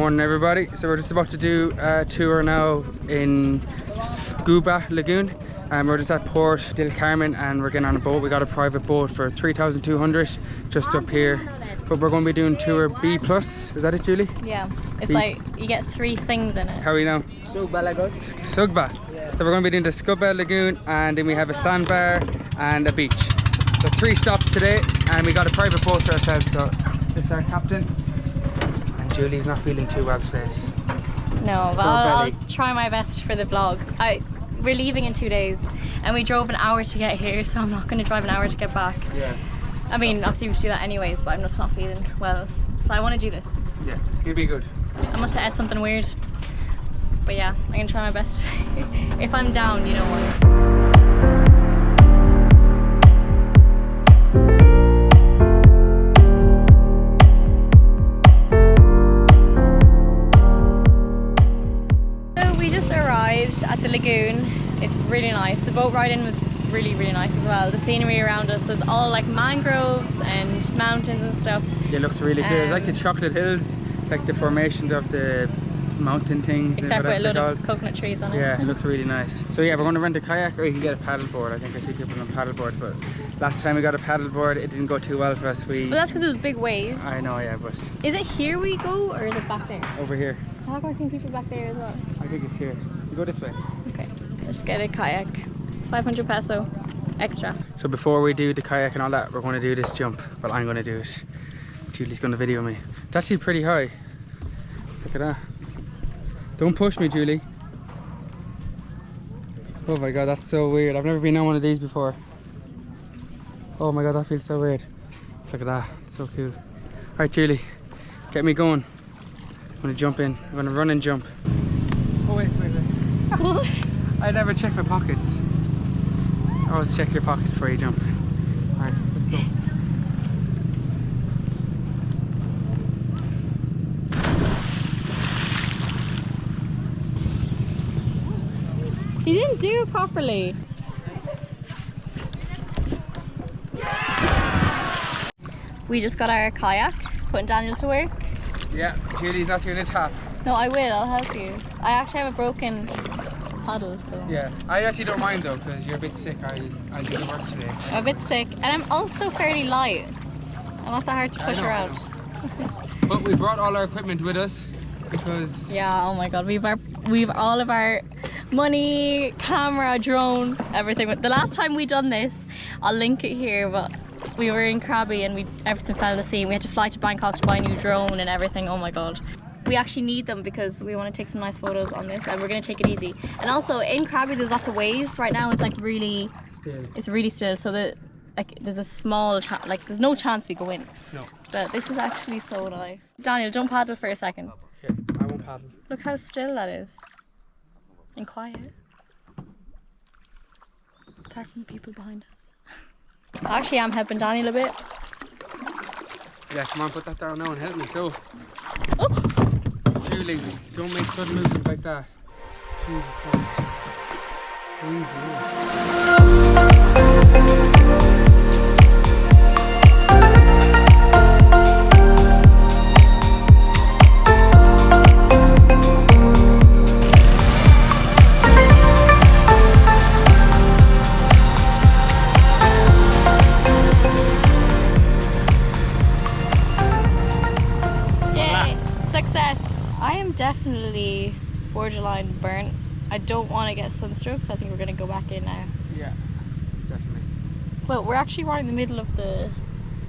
Morning everybody. So we're just about to do a tour now in Sugba Lagoon. We're just at Port Del Carmen and we're getting on a boat. We got a private boat for 3,200 just up here. But we're going to be doing tour B+. Is that it, Julie? Yeah. It's B. like you get 3 things in it. How are we now? Sugba Lagoon. Sugba. Yeah. So we're going to be doing the Sugba Lagoon and then we have a sandbar and a beach. So 3 stops today and we got a private boat for ourselves. So this is our captain. And Julie's not feeling too well today. No, but I'll try my best for the vlog. We're leaving in 2 days and we drove an hour to get here, so I'm not going to drive an hour to get back. Yeah. I mean, obviously we should do that anyways, but I'm just not feeling well. So I want to do this. Yeah, it'll be good. I must have ate something weird. But yeah, I'm going to try my best. If I'm down, you know what. At the lagoon. It's really nice. The boat ride in was really nice as well. The scenery around us was all like mangroves and mountains and stuff. Yeah, it looked really cool. It's like the chocolate hills, like the formations of the mountain things. Except with a lot of coconut trees on it. Yeah, it looked really nice. So yeah, we're going to rent a kayak or you can get a paddleboard. I think I see people on paddleboards, but last time we got a paddleboard it didn't go too well for us. Well, that's because it was big waves. I know, yeah, but... Is it here we go or is it back there? Over here. How have I seen people back there as well? I think it's here. You go this way. Okay, let's get a kayak. 500 peso extra. So before we do the kayak and all that, we're going to do this jump. Well, I'm going to do it. Julie's going to video me. It's actually pretty high. Look at that. Don't push me, Julie. Oh my god, that's so weird. I've never been on one of these before. Oh my god, that feels so weird. Look at that. It's so cool. Alright, Julie, get me going. I'm going to jump in. I'm going to run and jump. Oh wait. What? I never check my pockets. Always check your pockets before you jump. Alright, let's go. He didn't do it properly. We just got our kayak, putting Daniel to work. Yeah, Julie's not doing a tap. No, I will, I'll help you. I actually have a broken paddle, so... Yeah, I actually don't mind though, because you're a bit sick. I'll do the work today. I'm a bit sick, and I'm also fairly light. I'm not that hard to push around. But we brought all our equipment with us, because... Yeah, oh my god, we've all of our money, camera, drone, everything. But the last time we done this, I'll link it here, but we were in Krabi and everything fell in the sea. We had to fly to Bangkok to buy a new drone and everything. Oh my god. We actually need them because we want to take some nice photos on this and we're going to take it easy. And also in Krabi there's lots of waves. Right now it's like really still. It's really still, so that like there's a small like there's no chance we go in. No. But this is actually so nice. Daniel, don't paddle for a second. Okay, I won't paddle. Look how still that is. And quiet. Apart from the people behind us. Actually, I'm helping Daniel a bit. Yeah, come on, put that down now and help me. So, oh. Julie, don't make sudden movements like that. Jesus Christ. Definitely borderline burnt. I don't want to get sunstroke, so I think we're going to go back in now. Yeah, definitely. Well, we're actually right in the middle of the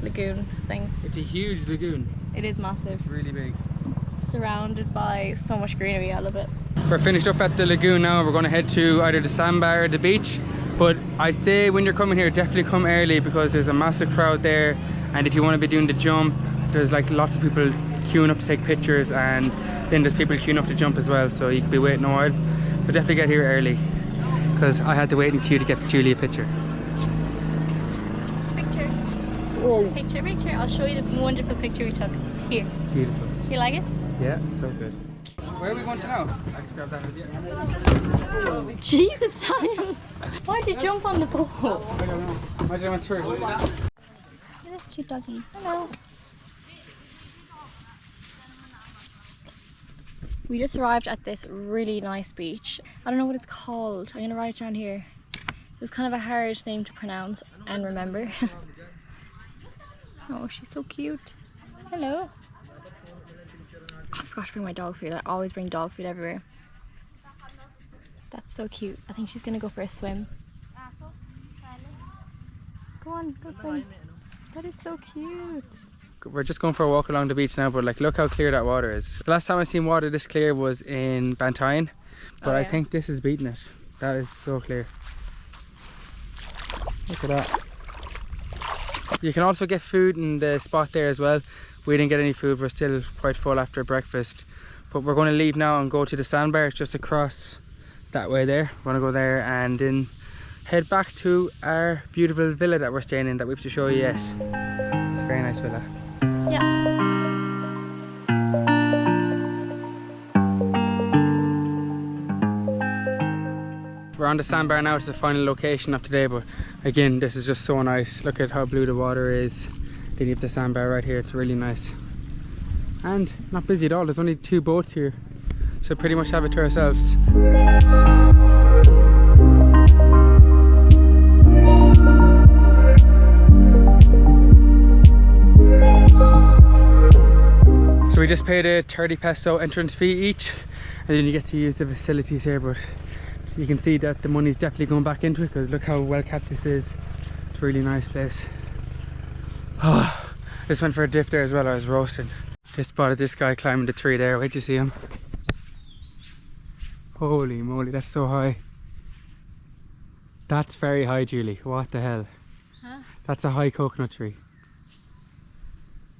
lagoon thing. It's a huge lagoon. It is massive. It's really big. Surrounded by so much greenery, I love it. We're finished up at the lagoon now. We're going to head to either the sandbar or the beach. But I'd say when you're coming here, definitely come early because there's a massive crowd there. And if you want to be doing the jump, there's like lots of people queuing up to take pictures, and then there's people queuing up to jump as well, so you could be waiting a while. But definitely get here early because I had to wait in queue to get Julie a picture. Picture. Oh. Picture. I'll show you the wonderful picture we took. Here. Beautiful. You like it? Yeah, so good. Where are we going to now? I just grabbed that with you. Jesus, Daniel. Why'd you jump on the boat? I don't know. Why did I want to tour? Look at this cute doggy. Hello. We just arrived at this really nice beach. I don't know what it's called. I'm gonna write it down here. It was kind of a hard name to pronounce and remember. Oh, she's so cute. Hello. Oh, I forgot to bring my dog food. I always bring dog food everywhere. That's so cute. I think she's gonna go for a swim. Go on, go swim. That is so cute. We're just going for a walk along the beach now, but like, look how clear that water is. The last time I seen water this clear was in Bantayan, but I think this is beating it. That is so clear. Look at that. You can also get food in the spot there as well. We didn't get any food, we're still quite full after breakfast. But we're going to leave now and go to the Sandbars just across that way there. We're going to go there and then head back to our beautiful villa that we're staying in that we have to show you yet. It's a very nice villa. Yeah. We're on the Sandbar now. It's the final location of today, but again, this is just so nice. Look at how blue the water is. Then you have the Sandbar right here. It's really nice and not busy at all. There's only 2 boats here, so pretty much have it to ourselves. So we just paid a 30 peso entrance fee each, and then you get to use the facilities here, but you can see that the money's definitely going back into it because look how well kept this is. It's a really nice place. Oh, just went for a dip there as well. I was roasting. Just spotted this guy climbing the tree there. Wait to see him. Holy moly, that's so high. That's very high, Julie. What the hell? Huh? That's a high coconut tree.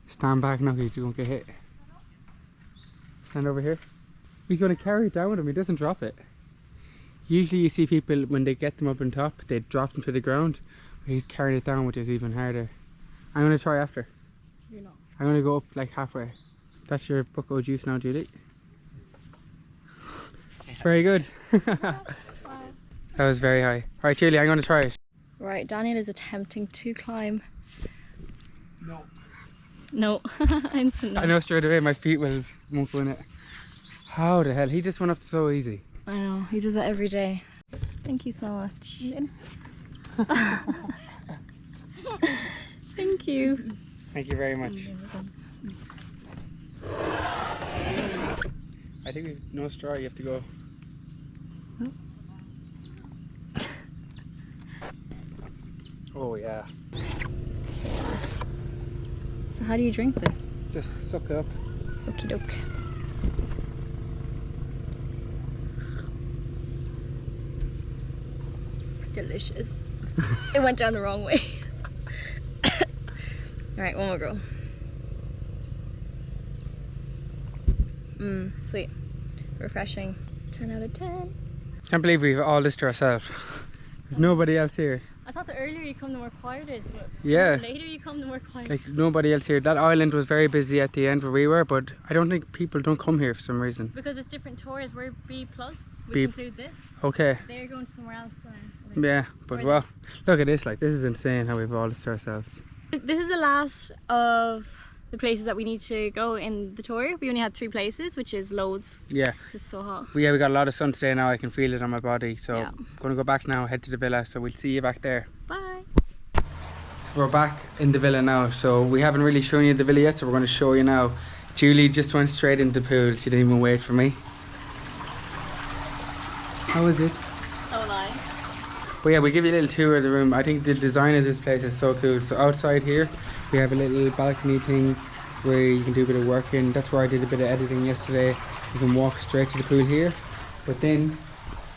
Stand back now, you don't get hit. Stand over here. He's going to carry it down with him. He doesn't drop it. Usually you see people, when they get them up on top, they drop them to the ground. But he's carrying it down, which is even harder. I'm going to try after. You're not. I'm going to go up like halfway. That's your bucko juice now, Julie. Very good. That was very high. Alright, Julie, I'm going to try it. Right, Daniel is attempting to climb. No. No. Instant no. I know straight away my feet won't go in it. How the hell? He just went up so easy. I know, he does that every day. Thank you so much. Thank you. Thank you very much. I think we've no straw, you have to go. Oh yeah. So how do you drink this? Just suck it up. Okie doke. Delicious. It went down the wrong way. Alright, one more go. Sweet. Refreshing. 10 out of 10. Can't believe we've all this to ourselves. There's nobody else here. I thought the earlier you come the more quiet it is, but yeah, the later you come the more quiet. like nobody else here. That island was very busy at the end where we were, but I don't think people don't come here for some reason. Because it's different tours. We're B+, which B. includes this. Okay. They're going to somewhere else. Yeah, but well, look at this, like this is insane how we've all this to ourselves. This is the last of the places that we need to go in the tour. We only had 3 places, which is loads. Yeah. It's so hot. But yeah, we got a lot of sun today now. I can feel it on my body. So Yeah. I'm going to go back now, head to the villa. So we'll see you back there. Bye. So we're back in the villa now. So we haven't really shown you the villa yet, so we're going to show you now. Julie just went straight into the pool. She didn't even wait for me. How is it? So nice. But yeah, we'll give you a little tour of the room. I think the design of this place is so cool. So outside here, we have a little balcony thing where you can do a bit of work in. That's where I did a bit of editing yesterday. You can walk straight to the pool here. But then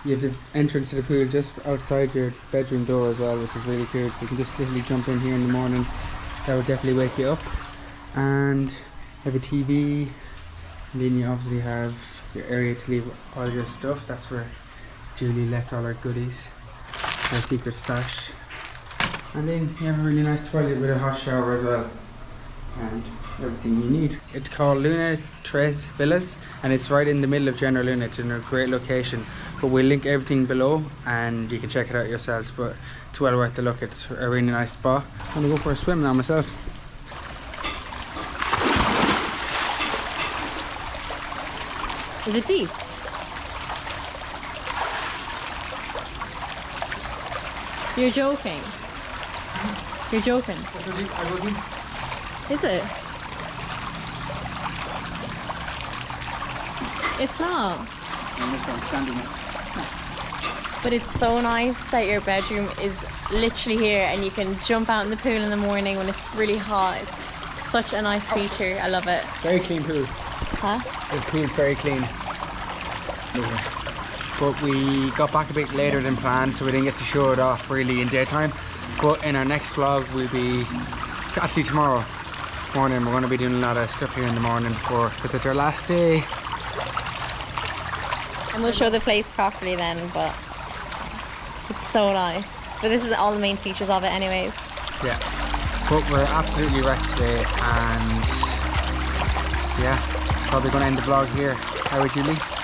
you have the entrance to the pool just outside your bedroom door as well, which is really cool. So you can just literally jump in here in the morning. That would definitely wake you up. And you have a TV. And then you obviously have your area to leave all your stuff. That's where Julie left all her goodies. My secret stash. And then you have a really nice toilet with a hot shower as well. And everything you need. It's called Luna Tres Villas and it's right in the middle of General Luna. It's in a great location. But we'll link everything below and you can check it out yourselves. But it's well worth the look. It's a really nice spot. I'm gonna go for a swim now myself. Is it deep? You're joking. You're joking. Is it? It's not. But it's so nice that your bedroom is literally here and you can jump out in the pool in the morning when it's really hot. It's such a nice feature. I love it. Very clean pool. Huh? The pool's very clean. But we got back a bit later than planned, so we didn't get to show it off really in daytime. But in our next vlog, we'll be, actually tomorrow morning, we're going to be doing a lot of stuff here in the morning because it's our last day. And we'll show the place properly then, but it's so nice. But this is all the main features of it anyways. Yeah. But we're absolutely wrecked today, and yeah, probably going to end the vlog here. How would you leave?